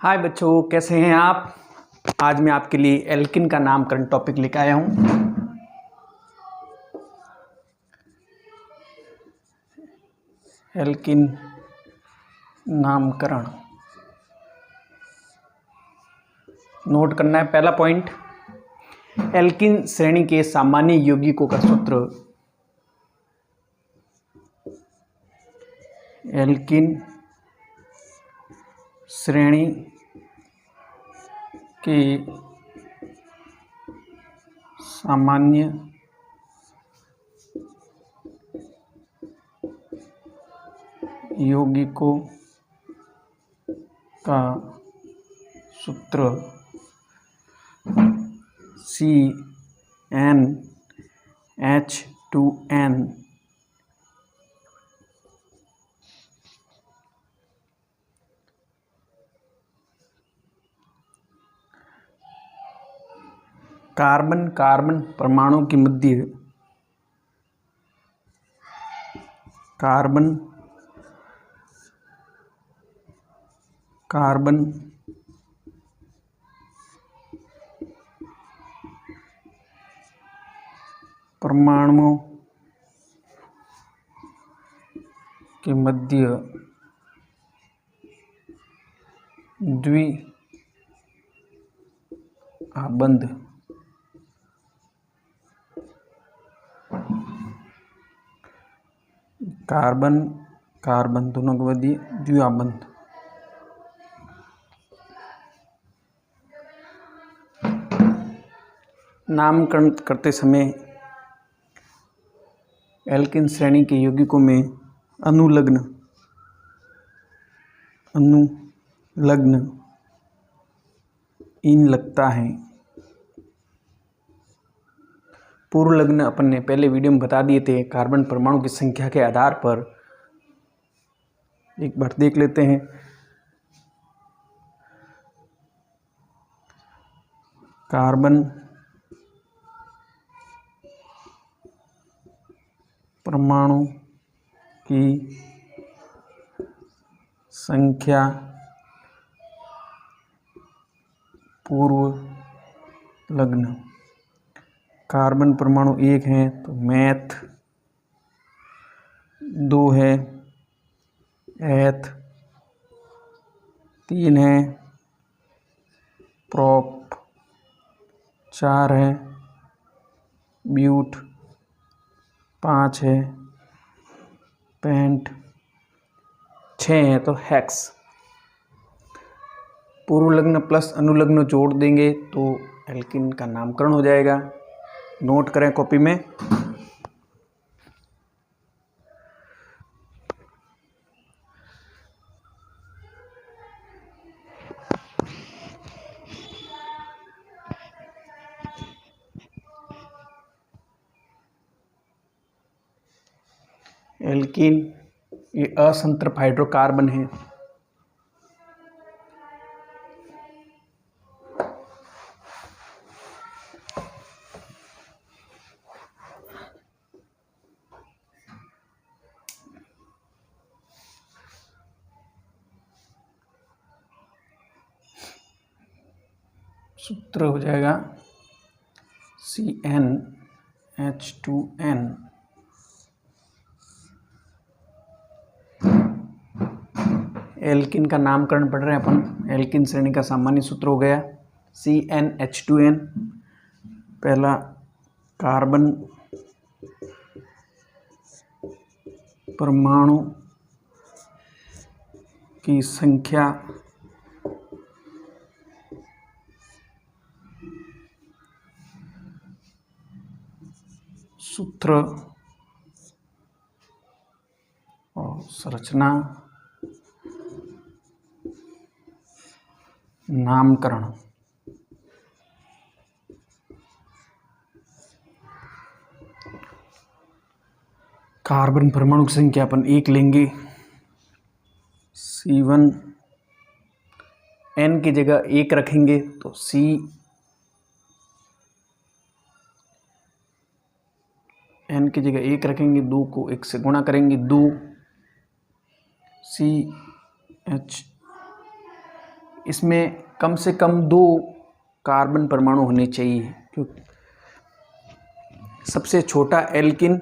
हाय बच्चों, कैसे हैं आप। आज मैं आपके लिए एल्किन का नामकरण टॉपिक लेकर आया हूं। एल्किन नामकरण नोट करना है। पहला पॉइंट, एल्किन श्रेणी के सामान्य यौगिकों का सूत्र। एल्किन श्रेणी के सामान्य यौगिकों का सूत्र CnH2n। कार्बन कार्बन परमाणु के मध्य कार्बन कार्बन परमाणुओं के मध्य द्वि आबंध कार्बन कार्बन दोनों के मध्य द्विआबंध नामकरण करते समय एल्किन श्रेणी के यौगिकों में अनुलग्न इन लगता है। पूर्व लग्न अपन ने पहले वीडियो में बता दिए थे। कार्बन परमाणु की संख्या के आधार पर एक बार देख लेते हैं। कार्बन परमाणु की संख्या पूर्व लग्न। कार्बन परमाणु 1 है तो मैथ, 2 है एथ, 3 है प्रोप, 4 है ब्यूट, 5 है पेंट, 6 है तो हेक्स। पूर्व लग्न प्लस अनुलग्न जोड़ देंगे तो एल्किन का नामकरण हो जाएगा। नोट करें कॉपी में। एल्किन ये असंतृप्त हाइड्रोकार्बन है। सूत्र हो जाएगा CnH2n। एल्किन का नामकरण पढ़ रहे हैं अपन। एल्किन श्रेणी का सामान्य सूत्र हो गया CnH2n। पहला, कार्बन परमाणु की संख्या सूत्र और संरचना नामकरण। कार्बन परमाणु की संख्या अपन 1 लेंगे। C1 n की जगह 1 रखेंगे तो n की जगह 1 रखेंगे, 2 को 1 से गुणा करेंगे, 2 CH इसमें कम से कम 2 कार्बन परमाणु होने चाहिए, क्योंकि सबसे छोटा एल्किन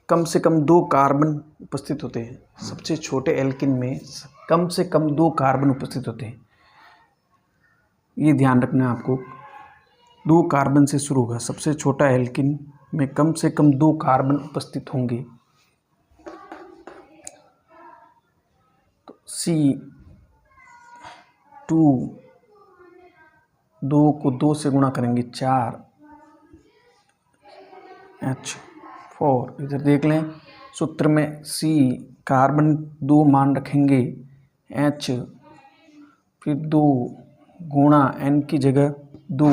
कम से कम 2 कार्बन उपस्थित होते हैं। सबसे छोटे एल्किन में कम से कम 2 कार्बन उपस्थित होते हैं, ये ध्यान रखना है आपको। 2 कार्बन से शुरू होगा, सबसे छोटा एल्किन में कम से कम 2 कार्बन उपस्थित होंगे। तो C2, 2 को 2 से गुणा करेंगे 4 H4। इधर देख लें, सूत्र में C कार्बन 2 मान रखेंगे, H फिर 2 गुणा N की जगह 2,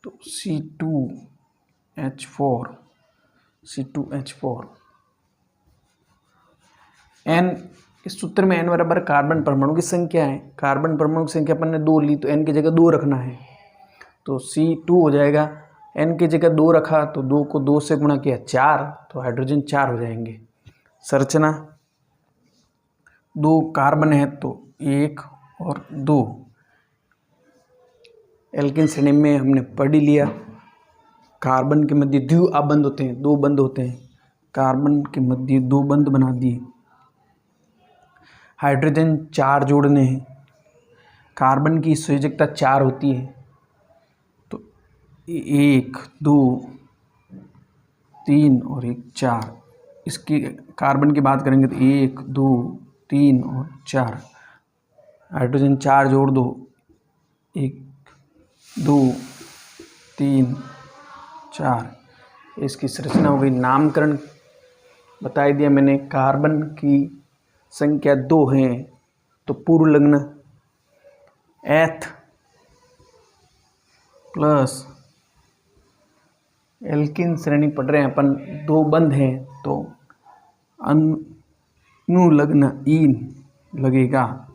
तो C2H4 N, इस सूत्र में N बराबर कार्बन परमाणु की संख्या है। कार्बन परमाणु की संख्या अपन ने 2 ली, तो N की जगह 2 रखना है, तो C2 हो जाएगा। N की जगह 2 रखा तो 2 को 2 से गुणा किया 4, तो हाइड्रोजन 4 हो जाएंगे। संरचना 2 कार्बन है तो 1 और 2। एल्किन श्रेणी में हमने पढ़ ही लिया, कार्बन के मध्य द्वि आबंध होते हैं, 2 बंध होते हैं। कार्बन के मध्य 2 बंध बना दिए। हाइड्रोजन 4 जोड़ने हैं, कार्बन की संयोजकता 4 होती है, तो 1 2 3 और 1 4। इसकी कार्बन की बात करेंगे तो 1 2 3 और 4। हाइड्रोजन 4 जोड़ दो, 1 2 3 4। इसकी संरचना हो गई। नामकरण बता दिया मैंने। कार्बन की संख्या 2 है तो पूर्व लग्न एथ प्लस एल्किन श्रेणी पढ़ रहे हैं अपन, 2 बंध हैं तो अनुलग्न ईन लगेगा।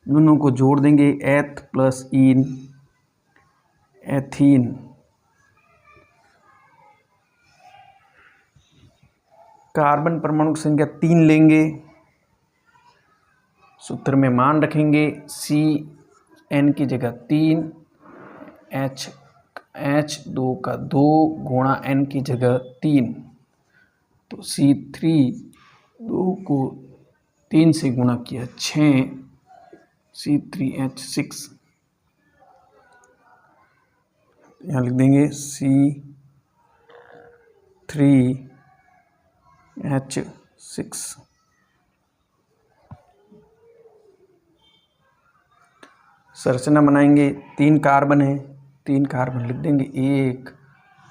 दोनों को जोड़ देंगे, एथ प्लस ईन एथीन। कार्बन परमाणु की संख्या 3 लेंगे, सूत्र में मान रखेंगे CN की जगह 3, H2 का 2 गुणा N की जगह 3, तो C3 2 को 3 से गुणा किया 6, C3H6। यहाँ लिख देंगे C3H6। संरचना बनाएंगे। 3 कार्बन है, 3 कार्बन लिख देंगे, 1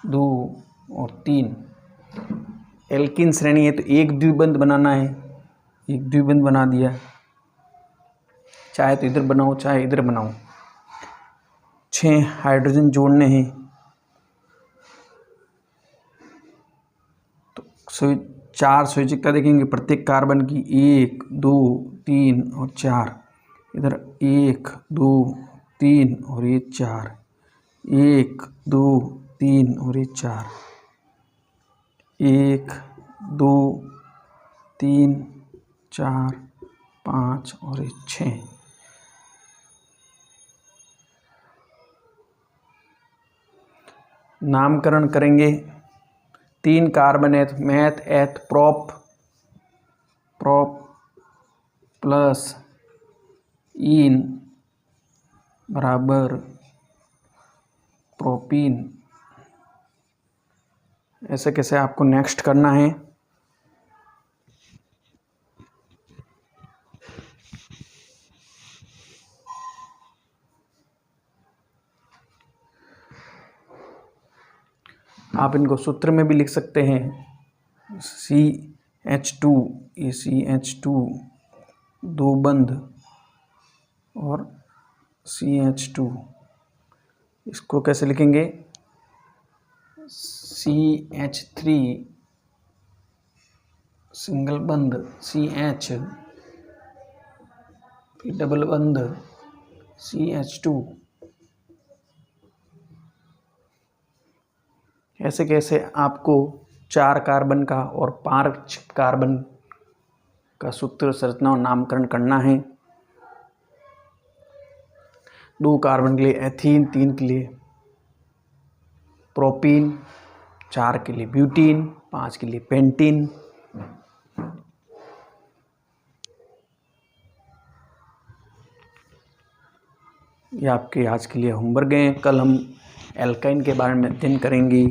2 और 3। एल्किन श्रेणी है तो एक द्विबंध बनाना है, एक द्विबंध बना दिया। चाहे तो इधर बनाओ चाहे इधर बनाओ। 6 हाइड्रोजन जोड़ने हैं, तो 4 संयोजकता देखेंगे प्रत्येक कार्बन की, 1 2 3 और 4। इधर 1 2 3 और ये 4, 1 2 3 और ये 4, 1 2 3 4 5 और ये 6। नामकरण करेंगे। 3 कार्बन है, मैथ एथ प्रोप प्लस ईन बराबर प्रोपीन। ऐसे कैसे आपको नेक्स्ट करना है। आप इनको सूत्र में भी लिख सकते हैं। CH2, ये CH2 2 बंध और CH2, इसको कैसे लिखेंगे, CH3 सिंगल बंध, CH फिर डबल बंध CH2। ऐसे कैसे आपको 4 कार्बन का और 5 कार्बन का सूत्र, संरचना और नामकरण करना है। 2 कार्बन के लिए एथीन, 3 के लिए प्रोपीन, 4 के लिए ब्यूटीन, 5 के लिए पेंटीन। ये आपके आज के लिए होमवर्क हैं। कल हम एल्काइन के बारे में अध्ययन करेंगे।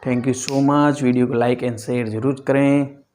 Thank you so much. Video को लाइक एंड शेयर ज़रूर करें।